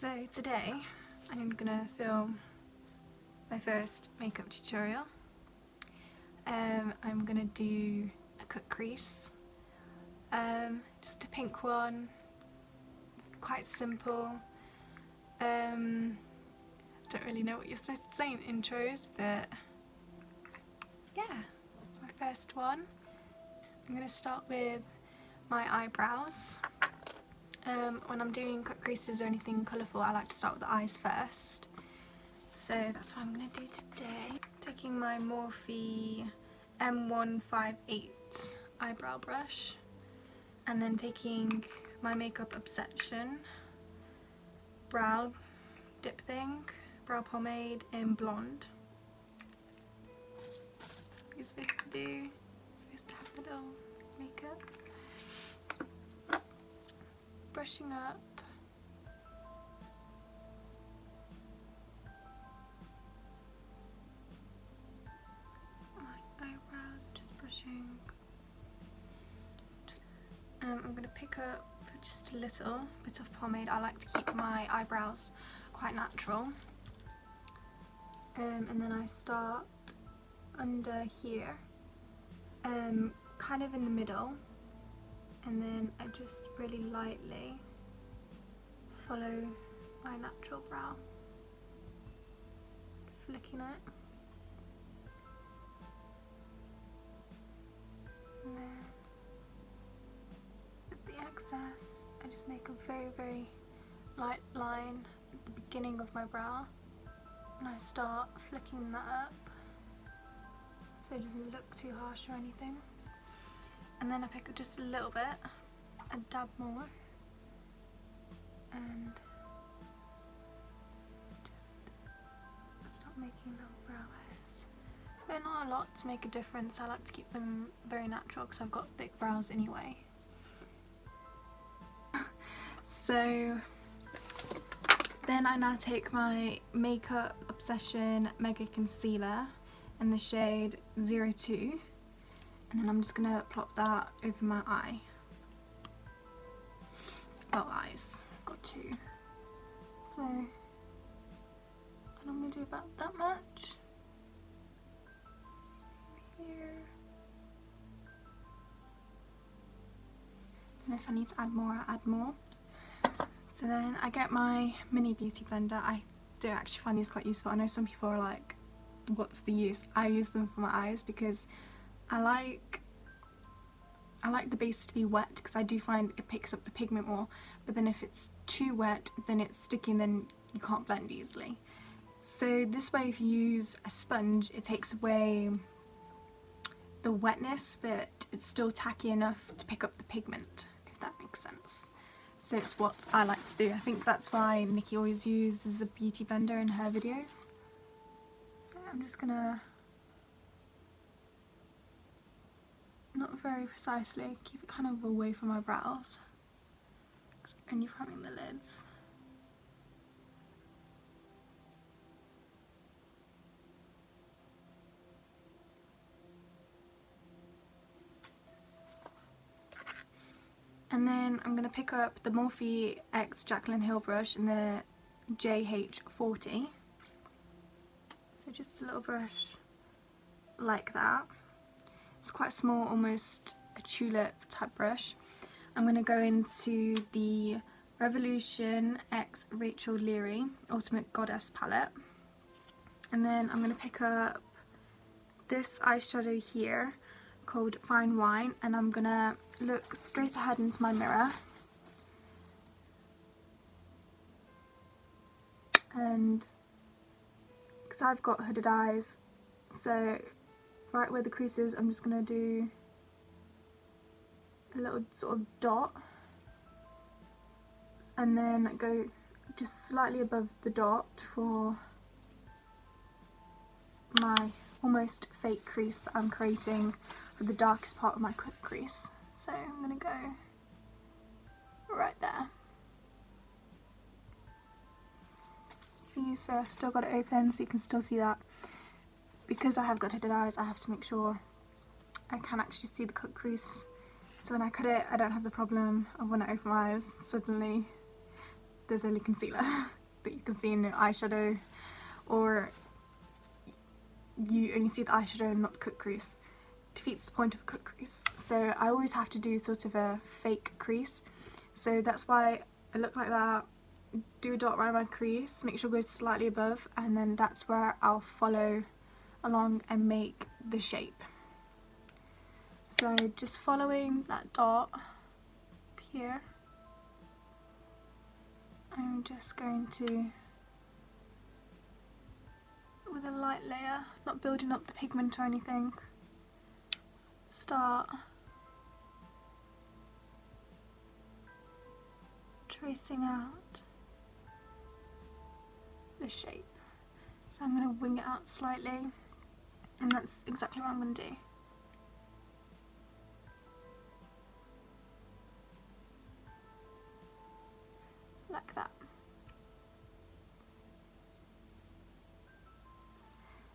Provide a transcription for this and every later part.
So today I'm gonna film my first makeup tutorial. I'm gonna do a cut crease, just a pink one, quite simple. Don't really know what you're supposed to say in intros, but yeah, it's my first one. I'm gonna start with my eyebrows. When I'm doing cut creases or anything colourful, I like to start with the eyes first. So that's what I'm going to do today. Taking my Morphe M158 eyebrow brush, and then taking my Makeup Obsession brow dip thing, brow pomade in blonde. That's what you're supposed to do. You're supposed to have a little makeup. Brushing up. My eyebrows, just brushing. I'm going to pick up just a little bit of pomade. I like to keep my eyebrows quite natural. And then I start under here, kind of in the middle. And then I just really lightly follow my natural brow, flicking it, and then with the excess I just make a very, very light line at the beginning of my brow, and I start flicking that up so it doesn't look too harsh or anything. And then I pick up just a little bit, a dab more, and just start making little brow hairs. But not a lot to make a difference. I like to keep them very natural because I've got thick brows anyway. So then I now take my Makeup Obsession Mega Concealer in the shade 02. And then I'm just going to plop that over my eye. Oh, eyes. I've got two. So, I'm going to do about that much. Here. And if I need to add more, I add more. So then I get my mini beauty blender. I do actually find these quite useful. I know some people are like, what's the use? I use them for my eyes because I like the base to be wet because I do find it picks up the pigment more, but then if it's too wet then it's sticky and then you can't blend easily. So this way, if you use a sponge, it takes away the wetness but it's still tacky enough to pick up the pigment, if that makes sense. So it's what I like to do. I think that's why Nikki always uses a beauty blender in her videos. So I'm just gonna, not very precisely, keep it kind of away from my brows because I'm only priming the lids. And then I'm going to pick up the Morphe X Jaclyn Hill brush in the JH40. So just a little brush like that. It's quite small, almost a tulip type brush. I'm going to go into the Revolution X Rachel Leary Ultimate Goddess palette. And then I'm going to pick up this eyeshadow here called Fine Wine, and I'm going to look straight ahead into my mirror. And because I've got hooded eyes, so right where the crease is, I'm just going to do a little sort of dot, and then go just slightly above the dot for my almost fake crease that I'm creating for the darkest part of my cut crease. So I'm going to go right there. See, so I've still got it open so you can still see that. Because I have got hooded eyes, I have to make sure I can actually see the cut crease. So when I cut it, I don't have the problem of when I open my eyes, suddenly there's only concealer that you can see in the eyeshadow, or you only see the eyeshadow and not the cut crease. Defeats the point of a cut crease. So I always have to do sort of a fake crease. So that's why I look like that, do a dot around my crease, make sure it goes slightly above, and then that's where I'll follow along and make the shape. So just following that dot up here, I'm just going to, with a light layer, not building up the pigment or anything, start tracing out the shape. So I'm going to wing it out slightly, and that's exactly what I'm going to do. Like that.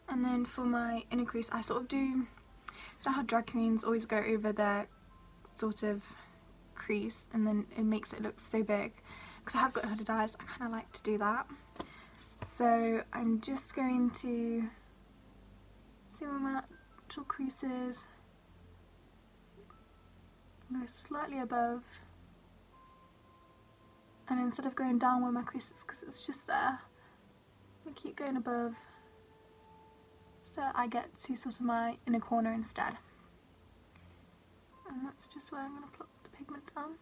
And then for my inner crease, I sort of do, you know how drag queens always go over their sort of crease and then it makes it look so big? Because I have got hooded eyes, I kind of like to do that. So I'm just going to see where my natural crease is, go slightly above, and instead of going down where my crease is, because it's just there, I keep going above, so I get to sort of my inner corner instead. And that's just where I'm going to plop the pigment down.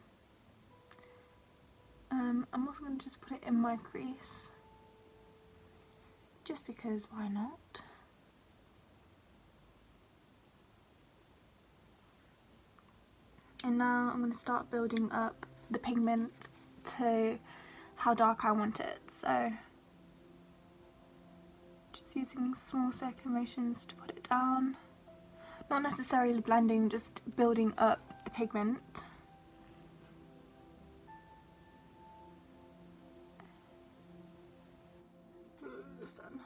I'm also going to just put it in my crease, just because why not? And now I'm going to start building up the pigment to how dark I want it. So just using small circular motions to put it down. Not necessarily blending, just building up the pigment. Ooh, the sun.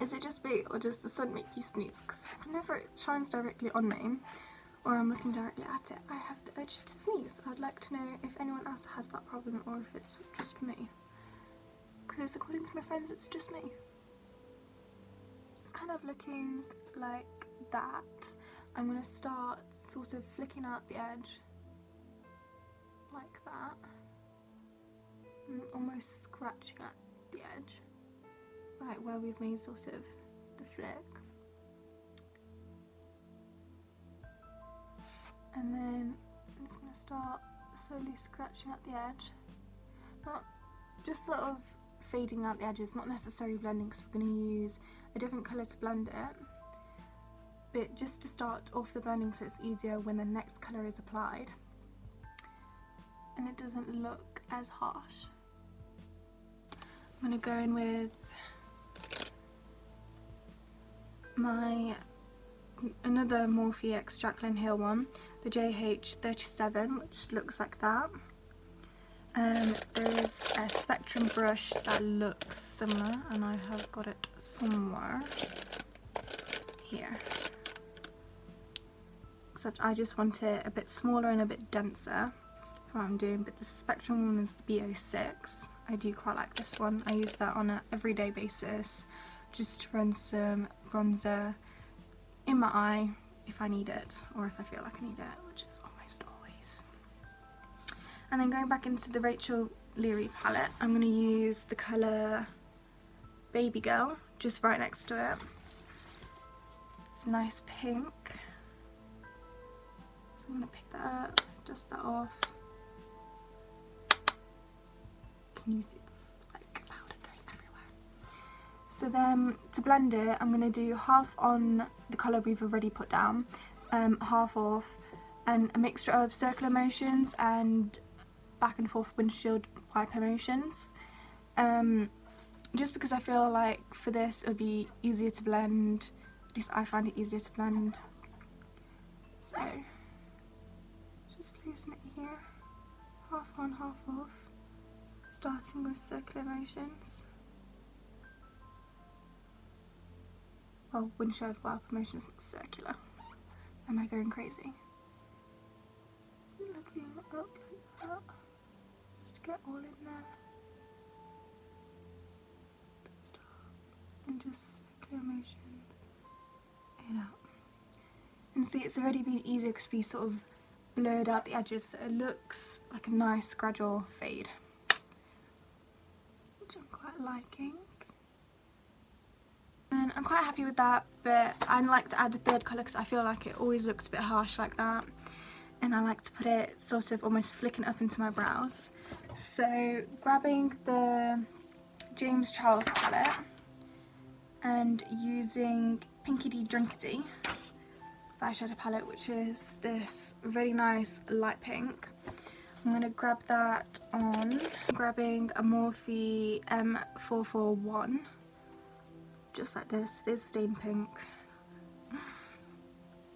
Is it just me, or does the sun make you sneeze? Because whenever it shines directly on me, or I'm looking directly at it, I have the urge to sneeze. I'd like to know if anyone else has that problem, or if it's just me. Because according to my friends, it's just me. It's kind of looking like that. I'm going to start sort of flicking out the edge, like that. And almost scratching at the edge, right where we've made sort of the flick. And then I'm just going to start slowly scratching at the edge. Not just sort of fading out the edges, not necessarily blending, because we're going to use a different colour to blend it. But just to start off the blending so it's easier when the next colour is applied. And it doesn't look as harsh. I'm going to go in with my another Morphe X Jaclyn Hill one, the JH37, which looks like that. There is a Spectrum brush that looks similar, and I have got it somewhere here. Except I just want it a bit smaller and a bit denser for what I'm doing, but the Spectrum one is the B06. I do quite like this one. I use that on an everyday basis, just to run some bronzer in my eye if I need it, or if I feel like I need it, which is almost always. And then going back into the Rachel Leary palette, I'm going to use the colour Baby Girl, just right next to it. It's a nice pink. So I'm going to pick that up, dust that off. Can you see this like powder going everywhere? So then to blend it, I'm going to do half on the colour we've already put down, half off, and a mixture of circular motions and back and forth windshield wiper motions. Just because I feel like for this it would be easier to blend, at least I find it easier to blend. So just placing it here, half on, half off, starting with circular motions. Well, windshield wiper motions look circular. Am I going crazy? Looking up like that. get all in there. And just clear motions it out. And see, it's already been easier because we sort of blurred out the edges, so it looks like a nice gradual fade, which I'm quite liking. And I'm quite happy with that, but I like to add a third colour because I feel like it always looks a bit harsh like that, and I like to put it sort of almost flicking up into my brows. So grabbing the James Charles palette and using Pinkity Drinkity eyeshadow palette, which is this really nice light pink. I'm going to grab that on, grabbing a Morphe M441, just like this. It is stained pink.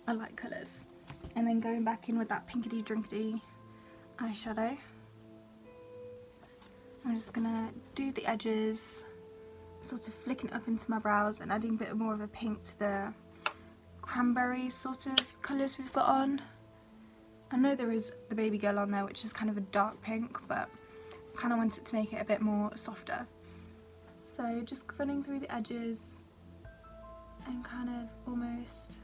I like colours. And then going back in with that Pinkity Drinkity eyeshadow. I'm just going to do the edges, sort of flicking up into my brows and adding a bit more of a pink to the cranberry sort of colours we've got on. I know there is the baby girl on there, which is kind of a dark pink, but I kind of wanted to make it a bit more softer. So just running through the edges and kind of almost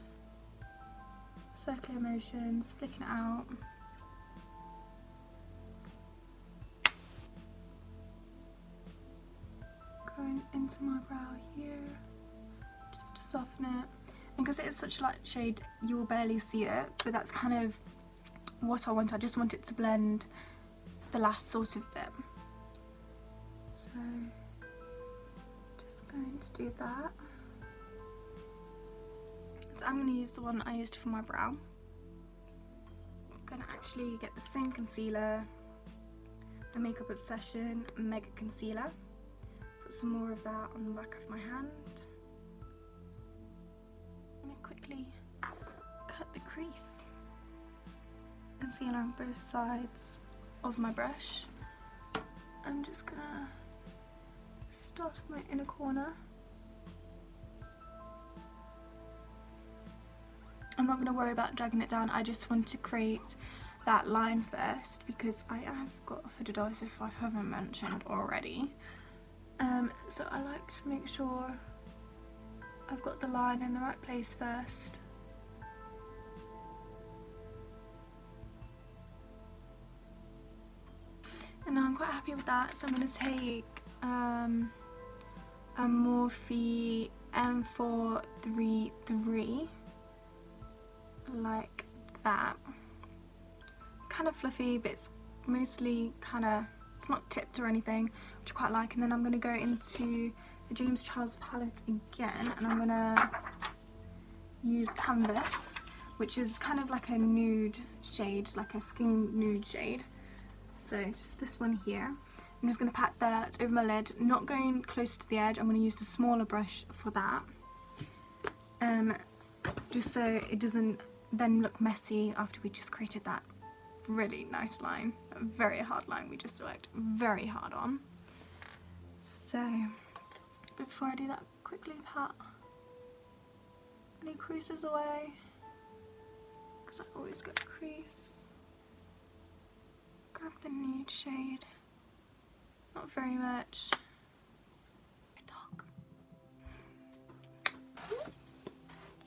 circular motions, flicking it out. Going into my brow here, just to soften it. And because it is such a light shade, you will barely see it, but that's kind of what I want. I just want it to blend the last sort of bit. So, just going to do that. So I'm going to use the one I used for my brow. I'm going to actually get the same concealer, the Makeup Obsession Mega Concealer. Put some more of that on the back of my hand. Quickly cut the crease, concealer on both sides of my brush. I'm just gonna start with my inner corner. I'm not going to worry about dragging it down, I just want to create that line first because I have got a hooded eyes, if I haven't mentioned already. So I like to make sure I've got the line in the right place first. And now I'm quite happy with that, so I'm going to take a Morphe M433, like that. It's kind of fluffy, but it's mostly kind of, it's not tipped or anything, which I quite like. And then I'm going to go into the James Charles palette again, and I'm going to use Canvas, which is kind of like a nude shade, like a skin nude shade. So just this one here. I'm just going to pat that over my lid, not going close to the edge. I'm going to use the smaller brush for that, just so it doesn't then look messy after we just created that really nice line, a very hard line we just worked very hard on. So before I do that, quickly pat any creases away, because I always get a crease. Grab the nude shade, not very much. Dog.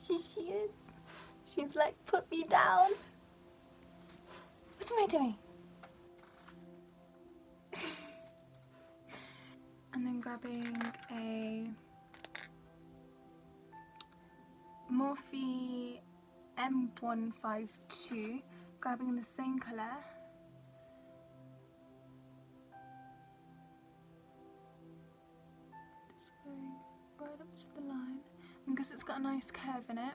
She is. She's like, put me down. What am I doing? And then grabbing a Morphe M152, grabbing the same colour. Just going right up to the line. And because it's got a nice curve in it,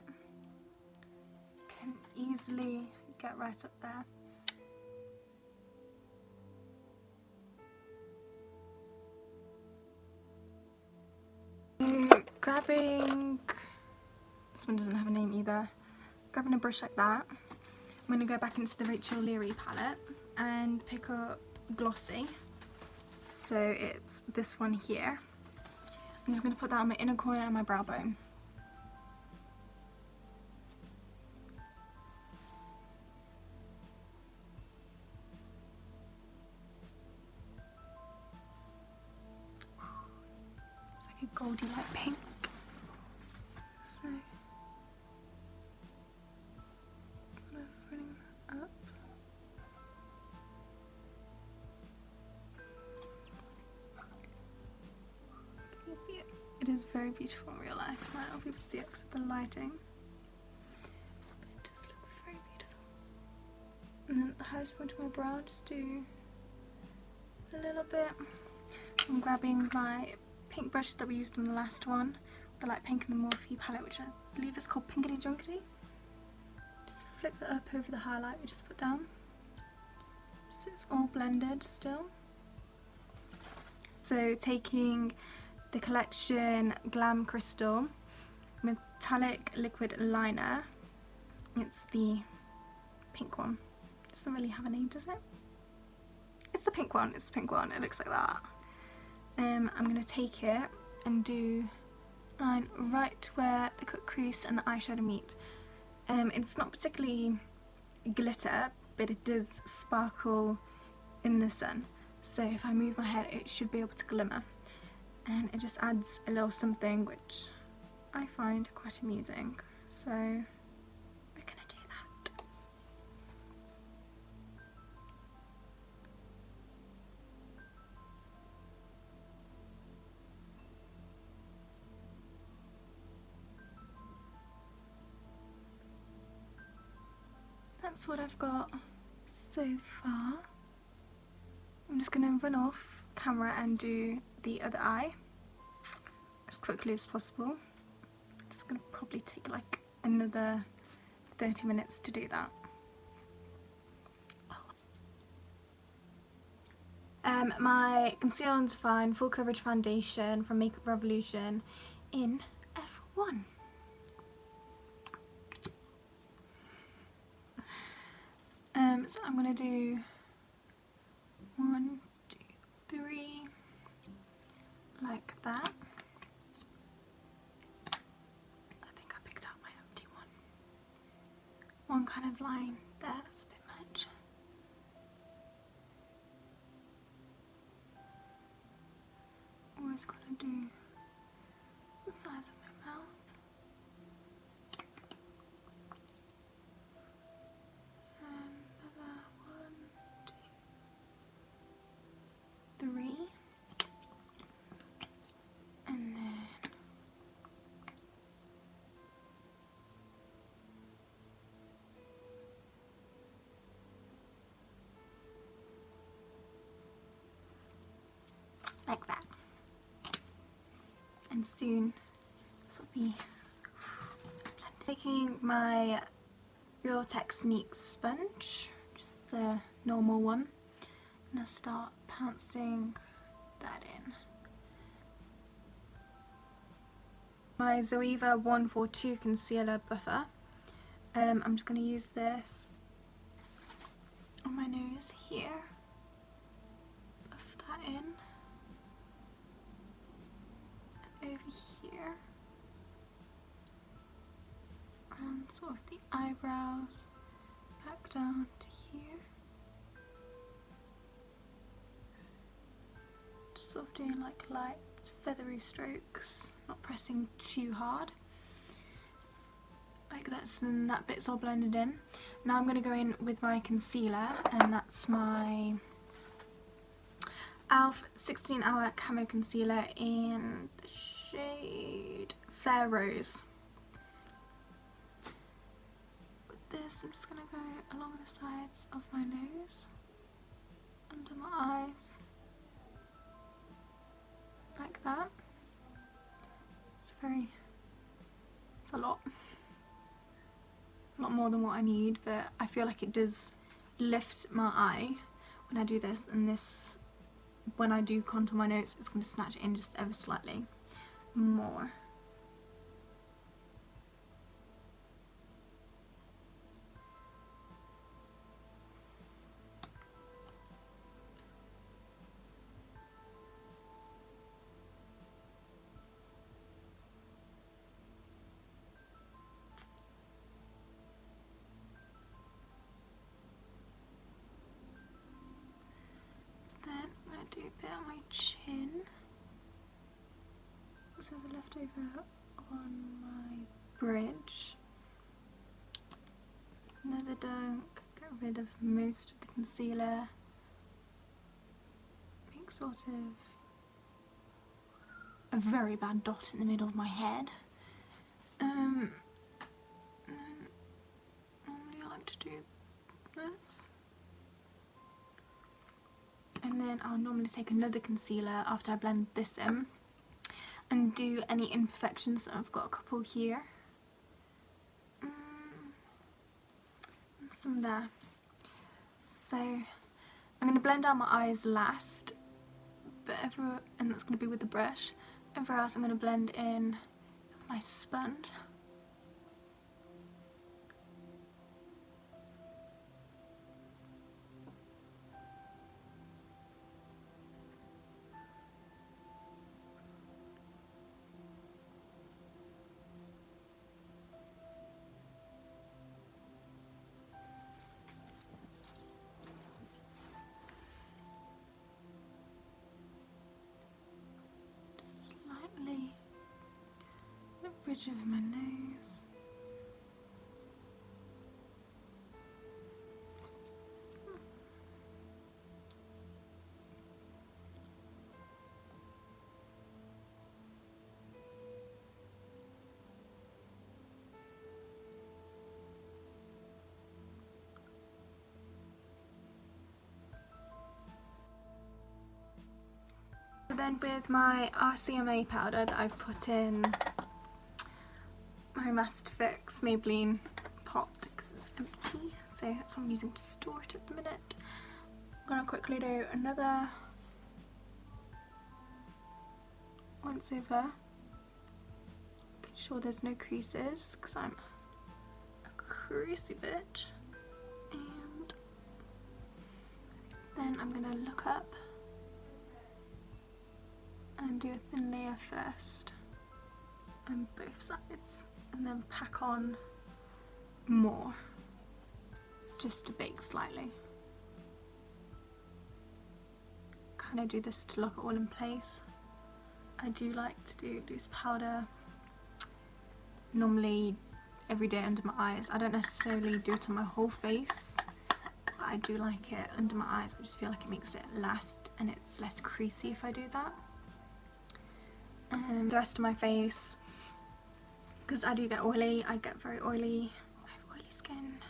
can easily get right up there. Grabbing, this one doesn't have a name either, grabbing a brush like that, I'm going to go back into the Rachel Leary palette and pick up Glossy, so it's this one here. I'm just going to put that on my inner corner and my brow bone. goldy light pink. So kind of running up. Can you see it? It is very beautiful in real life. I might not be able to see it because of the lighting. But it does look very beautiful. And then at the highest point of my brow, just do a little bit. I'm grabbing my pink brush that we used on the last one, the light pink in the Morphe palette, which I believe is called Pinkity Junkity. Just flick that up over the highlight we just put down, so it's all blended still. So taking the collection Glam Crystal Metallic Liquid Liner, it's the pink one. Doesn't really have a name, does it? It's the pink one, it's the pink one, it looks like that. I'm going to take it and do line right where the cut crease and the eyeshadow meet. It's not particularly glitter, but it does sparkle in the sun. So if I move my head, it should be able to glimmer. And it just adds a little something which I find quite amusing. So we're going to do that. That's what I've got so far. I'm just going to run off camera and do the other eye as quickly as possible. It's going to probably take like another 30 minutes to do that. My Conceal and Define Full Coverage Foundation from Makeup Revolution in F1. So I'm going to do 1, 2, 3, like that. I think I picked out my empty one. One kind of line there, that's a bit much. Always got to do the size of my mouth. Another 1, 2, 3. And then like that. And soon this will be blended. Taking my Real Techniques sponge, just the normal one, I'm going to start pouncing that in. My Zoeva 142 Concealer Buffer. I'm just going to use this on my nose here. Buff that in. And over here. And sort of the eyebrows. Back down to here. Just sort of doing like light feathery strokes, not pressing too hard. Like that, so then that bit's all blended in. Now I'm going to go in with my concealer, and that's my e.l.f. 16 Hour Camo Concealer in the shade Fair Rose. With this, I'm just going to go along the sides of my nose, under my eyes, like that. It's a lot more than what I need, but I feel like it does lift my eye when I do this, and this, when I do contour my nose, it's going to snatch it in just ever slightly more. Then I'm going to do a bit on my chin, also have a leftover on my bridge. Another dunk, get rid of most of the concealer. Make sort of a very bad dot in the middle of my head. And normally I like to do this. And then I'll normally take another concealer after I blend this in and do any imperfections. So I've got a couple here. And some there. So I'm going to blend out my eyes last, and that's going to be with the brush. Everywhere else I'm going to blend in with my sponge. Slightly the bridge of my nose. So then with my arh.emma powder that I've put in my Master Fix Maybelline pot because it's empty, so that's what I'm using to store it at the minute. I'm going to quickly do another once over, making sure there's no creases because I'm a creasy bitch. And then I'm going to look up and do a thin layer first on both sides, and then pack on more just to bake slightly. Kind of do this to lock it all in place. I do like to do loose powder normally every day under my eyes. I don't necessarily do it on my whole face, but I do like it under my eyes. I just feel like it makes it last and it's less creasy if I do that. And the rest of my face, because I do get oily, I get very oily, I have oily skin.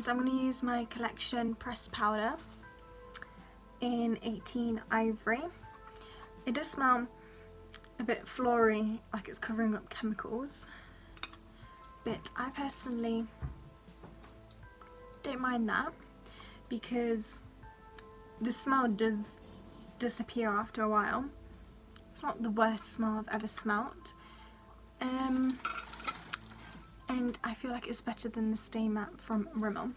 So I'm going to use my Collection pressed powder in 18 Ivory. It does smell a bit floral, like it's covering up chemicals, but I personally don't mind that because the smell does disappear after a while. It's not the worst smell I've ever smelt, and I feel like it's better than the Stay Matte from Rimmel.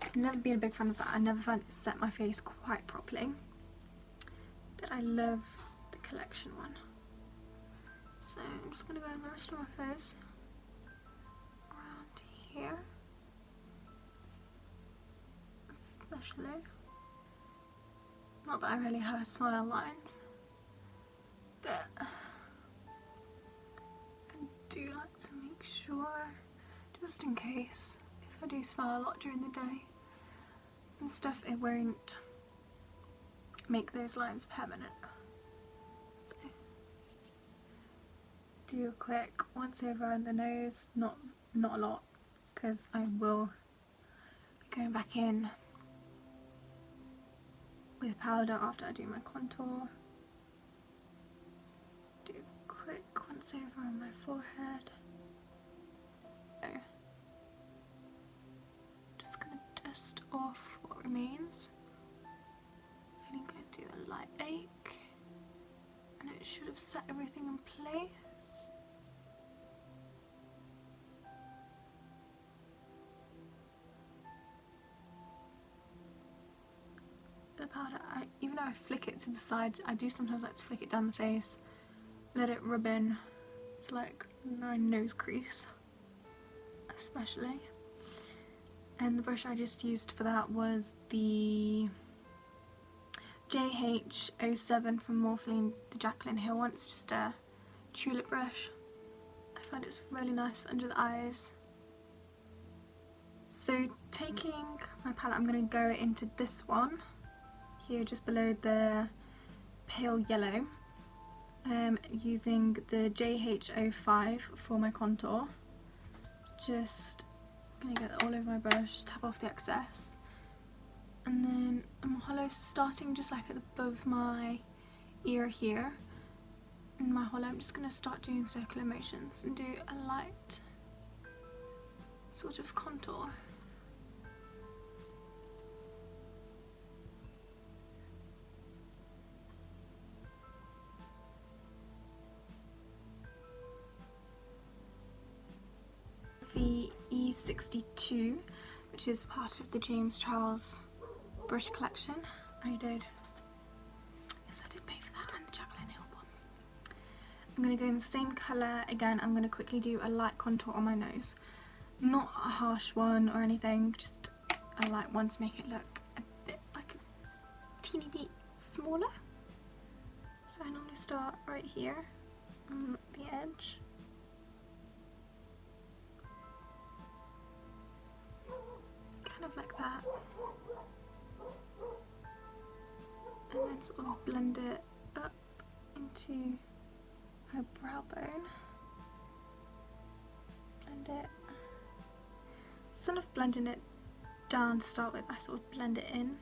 I've never been a big fan of that. I never found it set my face quite properly, but I love the Collection one. So I'm just going to go on the rest of my face, around here especially. Not that I really have smile lines, but I do like to make sure, just in case, if I do smile a lot during the day and stuff, it won't make those lines permanent. So, do a quick once over on the nose, not a lot, because I will be going back in with powder after I do my contour. Do a quick once over on my forehead. So, just gonna dust off what remains. I'm going to do a light bake, and it should have set everything in place. The powder, even though I flick it to the sides, I do sometimes like to flick it down the face, let it rub in to like my nose crease especially. And the brush I just used for that was the JH07 from Morphe, the Jaclyn Hill one. It's just a tulip brush. I find it's really nice for under the eyes. So taking my palette, I'm going to go into this one here just below the pale yellow, using the JH05 for my contour. Just going to get that all over my brush, tap off the excess, and then I'm hollow, so starting just like above my ear here in my hollow, I'm just going to start doing circular motions and do a light sort of contour. The E62, which is part of the James Charles brush collection. I did. Yes, I did pay for that, and the Jacqueline Hill one. I'm going to go in the same colour again. I'm going to quickly do a light contour on my nose. Not a harsh one or anything, just a light one to make it look a bit like a teeny bit smaller. So I normally start right here on the edge. Kind of like that. And then sort of blend it up into her brow bone. Blend it. Instead of blending it down to start with, I sort of blend it in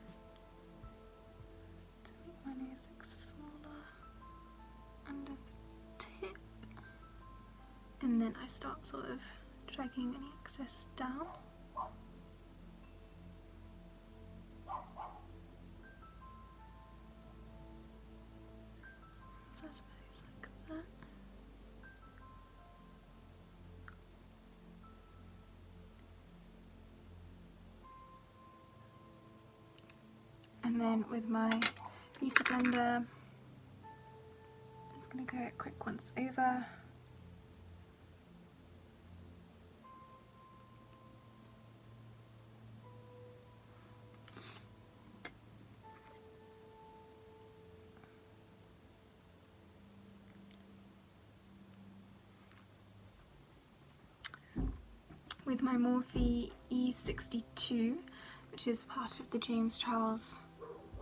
to make my nose look smaller under the tip. And then I start sort of dragging any excess down. So I suppose like that. And then with my beauty blender, I'm just going to go a quick once over. With my Morphe E62, which is part of the James Charles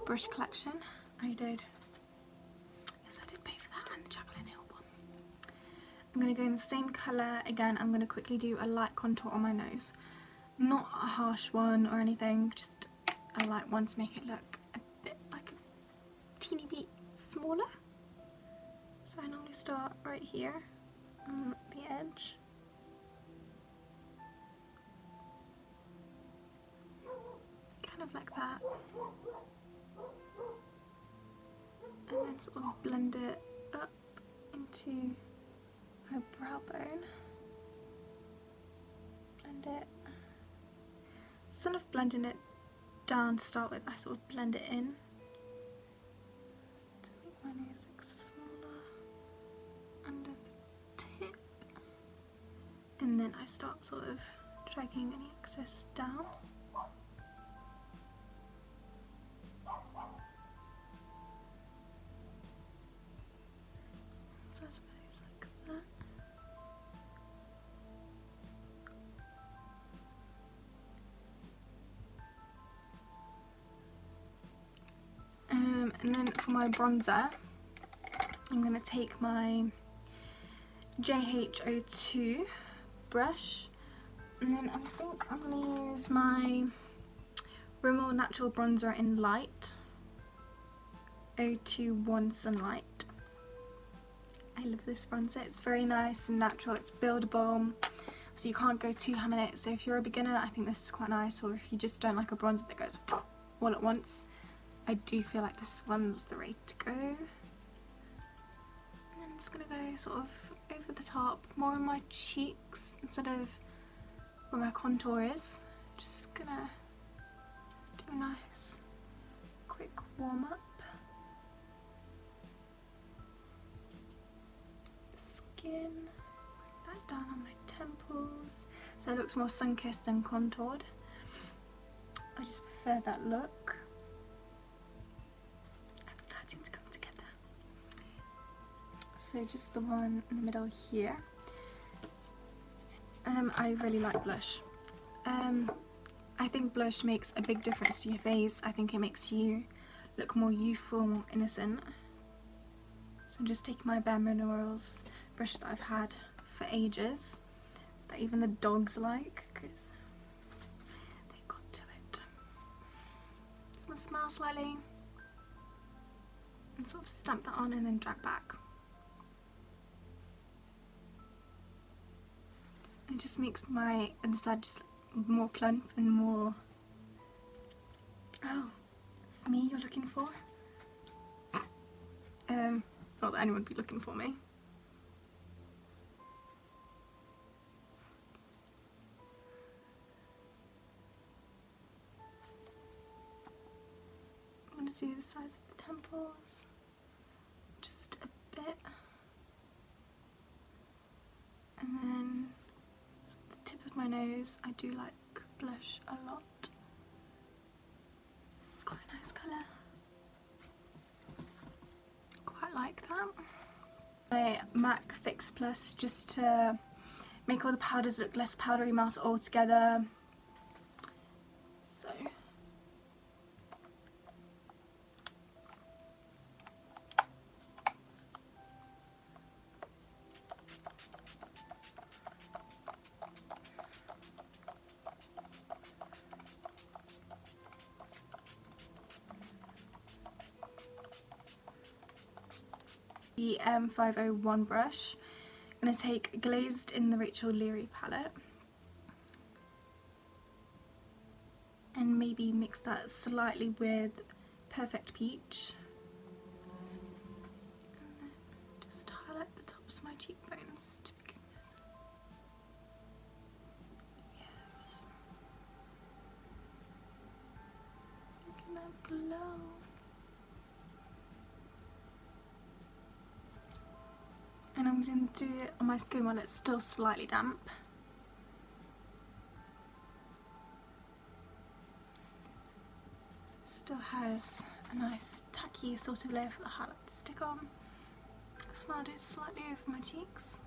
brush collection. I did. Yes, I did pay for that, and the Jacqueline Hill one. I'm going to go in the same colour again. I'm going to quickly do a light contour on my nose. Not a harsh one or anything, just a light one to make it look a bit like a teeny bit smaller. So I normally start right here on the edge. Kind of like that. And then sort of blend it up into her brow bone. Blend it. Instead of blending it down to start with, I sort of blend it in to make my nose look smaller under the tip. And then I start sort of dragging any excess down. So I suppose like that. And then for my bronzer, I'm going to take my JH02 brush, and then I think I'm going to use my Rimmel Natural Bronzer in Light 021 Sunlight. I love this bronzer. It's very nice and natural. It's buildable, so you can't go too ham in it. So if you're a beginner, I think this is quite nice, or if you just don't like a bronzer that goes all at once, I do feel like this one's the way to go. And then I'm just going to go sort of over the top, more on my cheeks instead of where my contour is. Just going to do a nice quick warm up. Skin, bring that down on my temples so it looks more sun-kissed than contoured. I just prefer that look. I'm starting to come together. So so just the one in the middle here. I really like blush. I think blush makes a big difference to your face. I think it makes you look more youthful, more innocent. So I'm just taking my Bare Minerals brush that I've had for ages, that even the dogs like, because they got to it. Just gonna smile slightly and sort of stamp that on and then drag back. It just makes my inside just more plump and more... Oh, it's me you're looking for? Not that anyone would be looking for me. I'm going to do the size of the temples, just a bit, and then the tip of my nose. I do like blush a lot. It's quite a nice colour. Quite like that. My MAC Fix Plus, just to make all the powders look less powdery, melt it all together. So the M501 brush. I'm going to take Glazed in the Rachel Leary palette and maybe mix that slightly with Perfect Peach, and then just highlight the tops of my cheekbones to begin with. Yes, look at that glow. And I'm going to do it on my skin while it's still slightly damp. So it still has a nice tacky sort of layer for the highlight to stick on. I smiled it slightly over my cheeks.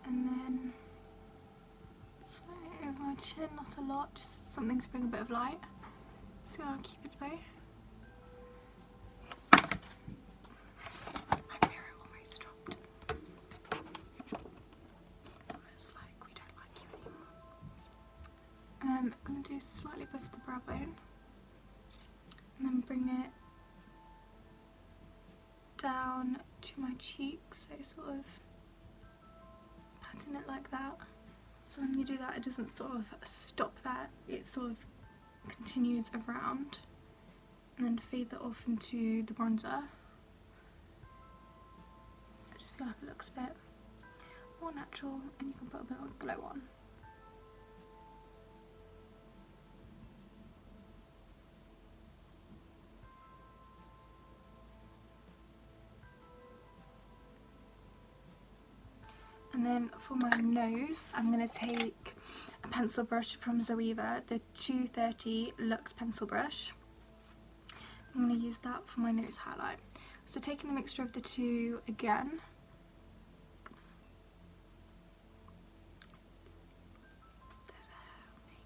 And then slightly over my chin, not a lot, just something to bring a bit of light. See how Cupid's bow. I'm going to do slightly above the brow bone and then bring it down to my cheek, so sort of pattern it like that. So when you do that, it doesn't sort of stop that, it sort of continues around, and then fade that off into the bronzer. I just feel like it looks a bit more natural and you can put a bit of glow on. And then for my nose, I'm going to take a pencil brush from Zoeva, the 230 Luxe pencil brush. I'm going to use that for my nose highlight. So taking the mixture of the two again, there's a hair on me.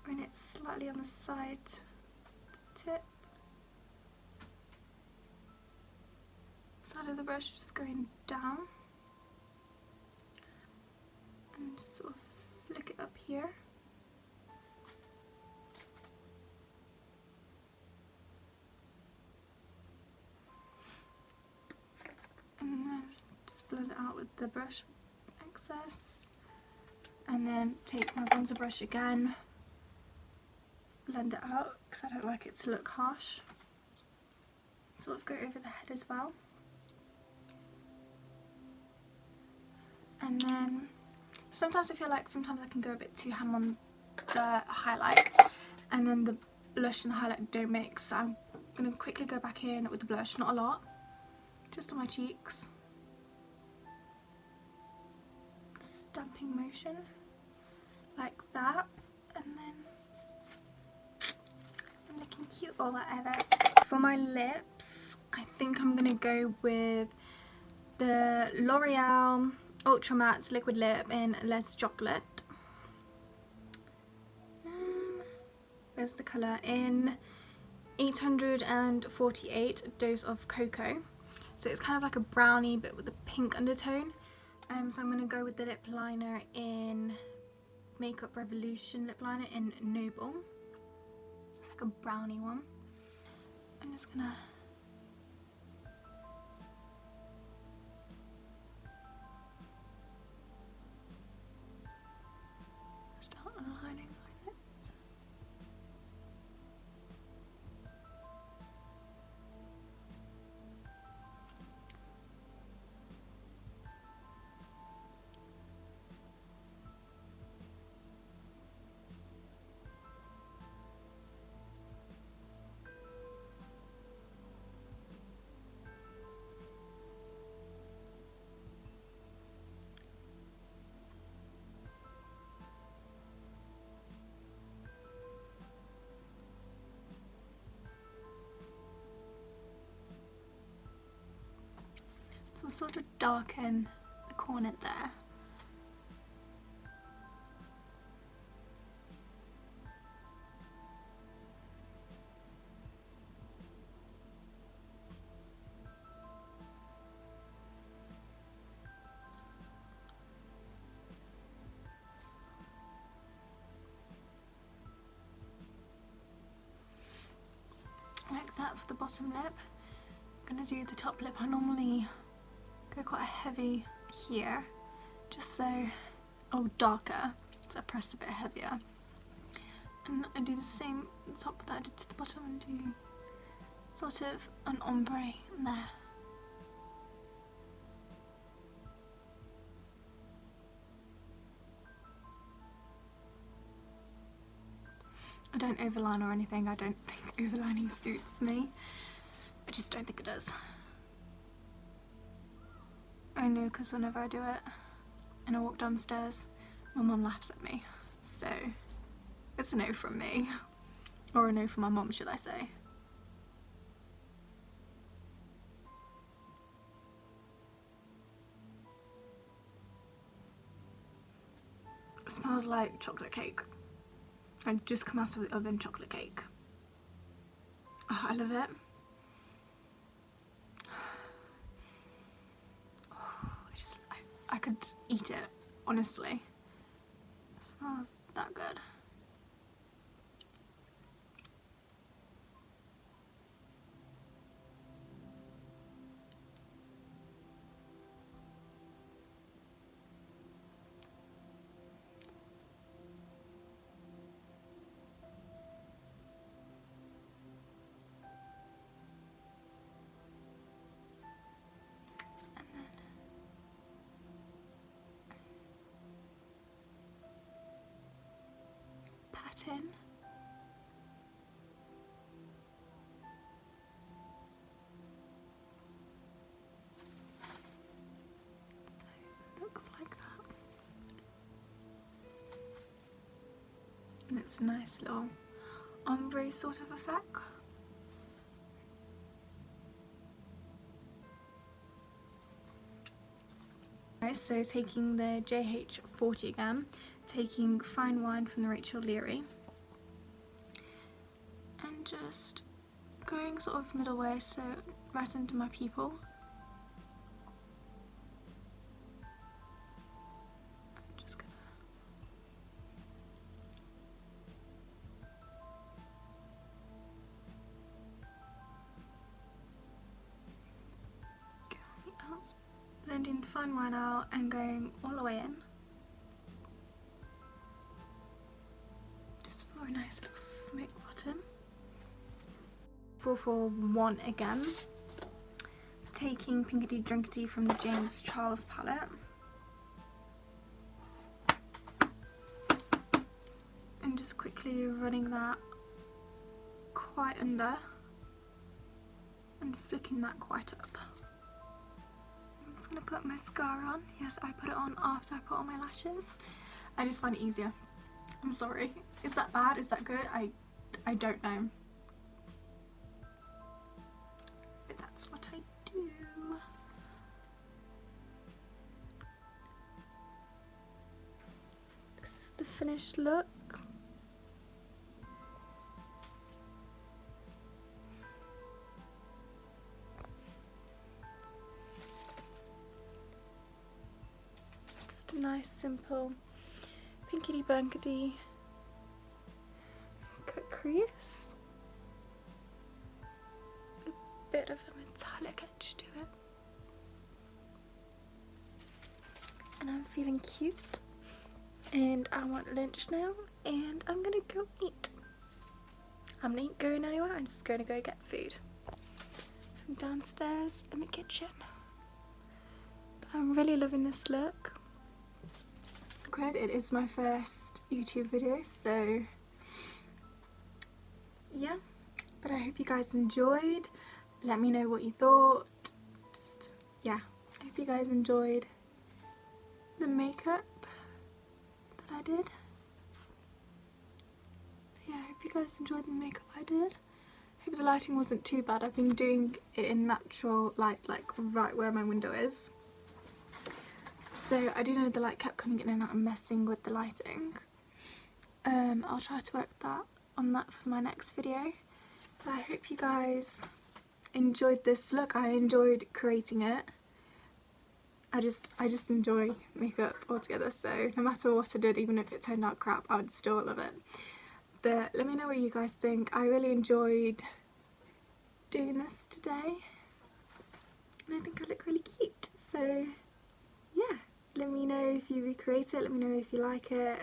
Bring it slightly on the side, the tip, side of the brush, just going down. And just sort of flick it up here. And then just blend it out with the brush excess. And then take my bronzer brush again, blend it out because I don't like it to look harsh. Sort of go over the head as well. And then sometimes I feel like sometimes I can go a bit too ham on the highlight and then the blush and the highlight don't mix, so I'm going to quickly go back in with the blush, not a lot, just on my cheeks. Stamping motion like that, and then I'm looking cute all that ever. For my lips, I think I'm gonna go with the L'Oreal Ultra Matte Liquid Lip in Les Chocolate. Where's the colour? In 848 Dose of Cocoa. So it's kind of like a brownie but with a pink undertone. So I'm going to go with the lip liner in Makeup Revolution lip liner in Noble. It's like a brownie one. I'm just going to start aligning my lips. So we'll sort of darken the corner there. Like that for the bottom lip. I'm going to do the top lip. I normally go quite heavy here, just so, darker, so I press a bit heavier. And I do the same at the top that I did to the bottom and do sort of an ombre in there. I don't overline or anything. I don't think overlining suits me. I just don't think it does. I know because whenever I do it and I walk downstairs, my mum laughs at me. So it's a no from me. Or a no from my mum, should I say. It smells like chocolate cake. I just come out of the oven chocolate cake. Oh, I love it. I could eat it, honestly. It smells that good. In. So it looks like that. And it's a nice little ombre sort of effect. So taking the JH40 again, taking Fine Wine from the Rachel Leary, and just going sort of middle way, so right into my pupil. I'm just gonna go on the outside, blending the Fine Wine out and going all the way in. Just for a nice little smoke bottom. 441 again, taking Pinkety Drinkety from the James Charles palette and just quickly running that quite under and flicking that quite up. I'm just going to put mascara on. Yes, I put it on after I put on my lashes. I just find it easier. I'm sorry. Is that bad? Is that good? I don't know. that's what I do. This is the finished look. Just a nice simple pinkety bunkety cut crease. A bit of a metallic edge to it. And I'm feeling cute. And I want lunch now, and I'm gonna go eat. I'm not going anywhere, I'm just gonna go get food from downstairs in the kitchen. But I'm really loving this look. Good, it is my first YouTube video, so yeah. But I hope you guys enjoyed. Let me know what you thought. Yeah, I hope you guys enjoyed the makeup that I did. Yeah, I hope you guys enjoyed the makeup I did. Hope the lighting wasn't too bad. I've been doing it in natural light, like right where my window is. So I do know the light kept coming in and out and messing with the lighting. I'll try to work on that for my next video. But I hope you guys enjoyed this look. I enjoyed creating it. I just enjoy makeup altogether, so no matter what I did, even if it turned out crap, I would still love it. But let me know what you guys think. I really enjoyed doing this today, and I think I look really cute. So yeah, let me know if you recreate it, let me know if you like it.